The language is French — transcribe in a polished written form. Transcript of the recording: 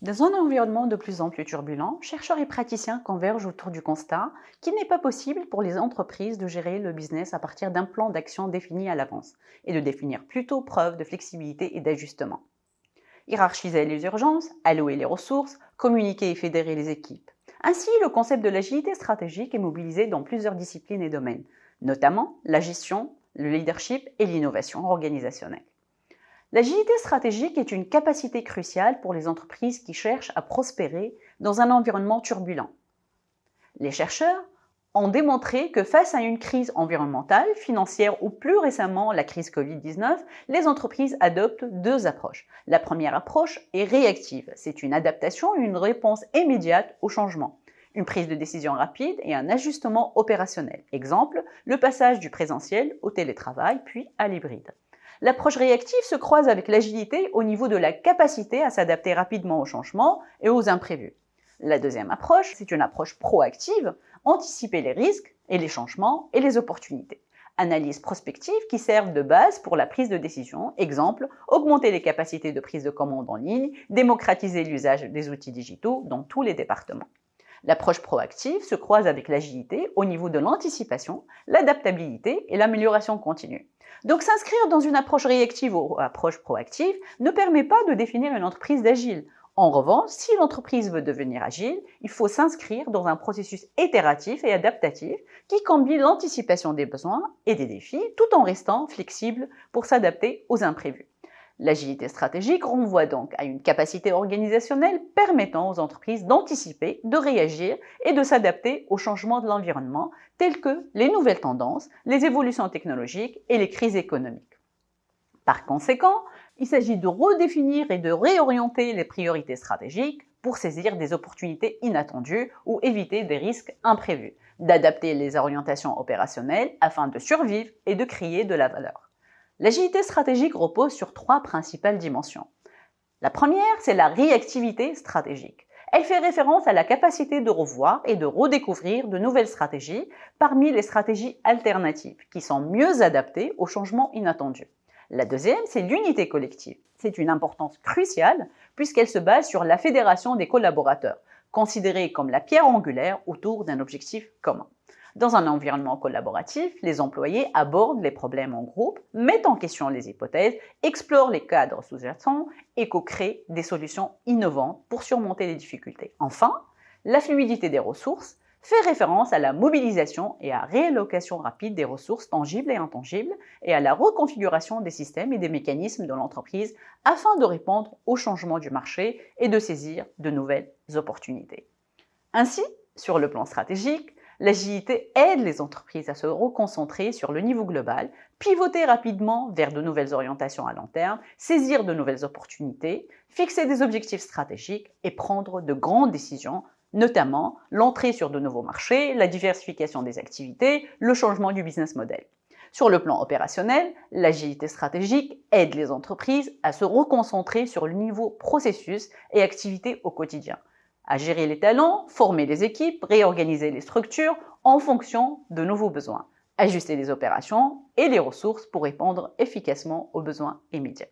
Dans un environnement de plus en plus turbulent, chercheurs et praticiens convergent autour du constat qu'il n'est pas possible pour les entreprises de gérer le business à partir d'un plan d'action défini à l'avance et de définir plutôt preuve de flexibilité et d'ajustement. Hiérarchiser les urgences, allouer les ressources, communiquer et fédérer les équipes. Ainsi, le concept de l'agilité stratégique est mobilisé dans plusieurs disciplines et domaines, notamment la gestion, le leadership et l'innovation organisationnelle. L'agilité stratégique est une capacité cruciale pour les entreprises qui cherchent à prospérer dans un environnement turbulent. Les chercheurs ont démontré que face à une crise environnementale, financière ou plus récemment la crise Covid-19, les entreprises adoptent deux approches. La première approche est réactive. C'est une adaptation et une réponse immédiate au changement. Une prise de décision rapide et un ajustement opérationnel. Exemple, le passage du présentiel au télétravail puis à l'hybride. L'approche réactive se croise avec l'agilité au niveau de la capacité à s'adapter rapidement aux changements et aux imprévus. La deuxième approche, c'est une approche proactive, anticiper les risques et les changements et les opportunités. Analyse prospective qui servent de base pour la prise de décision. Exemple, augmenter les capacités de prise de commande en ligne, démocratiser l'usage des outils digitaux dans tous les départements. L'approche proactive se croise avec l'agilité au niveau de l'anticipation, l'adaptabilité et l'amélioration continue. Donc s'inscrire dans une approche réactive ou approche proactive ne permet pas de définir une entreprise d'agile. En revanche, si l'entreprise veut devenir agile, il faut s'inscrire dans un processus itératif et adaptatif qui combine l'anticipation des besoins et des défis tout en restant flexible pour s'adapter aux imprévus. L'agilité stratégique renvoie donc à une capacité organisationnelle permettant aux entreprises d'anticiper, de réagir et de s'adapter aux changements de l'environnement tels que les nouvelles tendances, les évolutions technologiques et les crises économiques. Par conséquent, il s'agit de redéfinir et de réorienter les priorités stratégiques pour saisir des opportunités inattendues ou éviter des risques imprévus, d'adapter les orientations opérationnelles afin de survivre et de créer de la valeur. L'agilité stratégique repose sur trois principales dimensions. La première, c'est la réactivité stratégique. Elle fait référence à la capacité de revoir et de redécouvrir de nouvelles stratégies parmi les stratégies alternatives qui sont mieux adaptées aux changements inattendus. La deuxième, c'est l'unité collective. C'est une importance cruciale puisqu'elle se base sur la fédération des collaborateurs, considérée comme la pierre angulaire autour d'un objectif commun. Dans un environnement collaboratif, les employés abordent les problèmes en groupe, mettent en question les hypothèses, explorent les cadres sous-jacents et co-créent des solutions innovantes pour surmonter les difficultés. Enfin, la fluidité des ressources fait référence à la mobilisation et à réallocation rapide des ressources tangibles et intangibles et à la reconfiguration des systèmes et des mécanismes de l'entreprise afin de répondre aux changements du marché et de saisir de nouvelles opportunités. Ainsi, sur le plan stratégique, l'agilité aide les entreprises à se reconcentrer sur le niveau global, pivoter rapidement vers de nouvelles orientations à long terme, saisir de nouvelles opportunités, fixer des objectifs stratégiques et prendre de grandes décisions, notamment l'entrée sur de nouveaux marchés, la diversification des activités, le changement du business model. Sur le plan opérationnel, l'agilité stratégique aide les entreprises à se reconcentrer sur le niveau processus et activités au quotidien, à gérer les talents, former les équipes, réorganiser les structures en fonction de nouveaux besoins, ajuster les opérations et les ressources pour répondre efficacement aux besoins immédiats.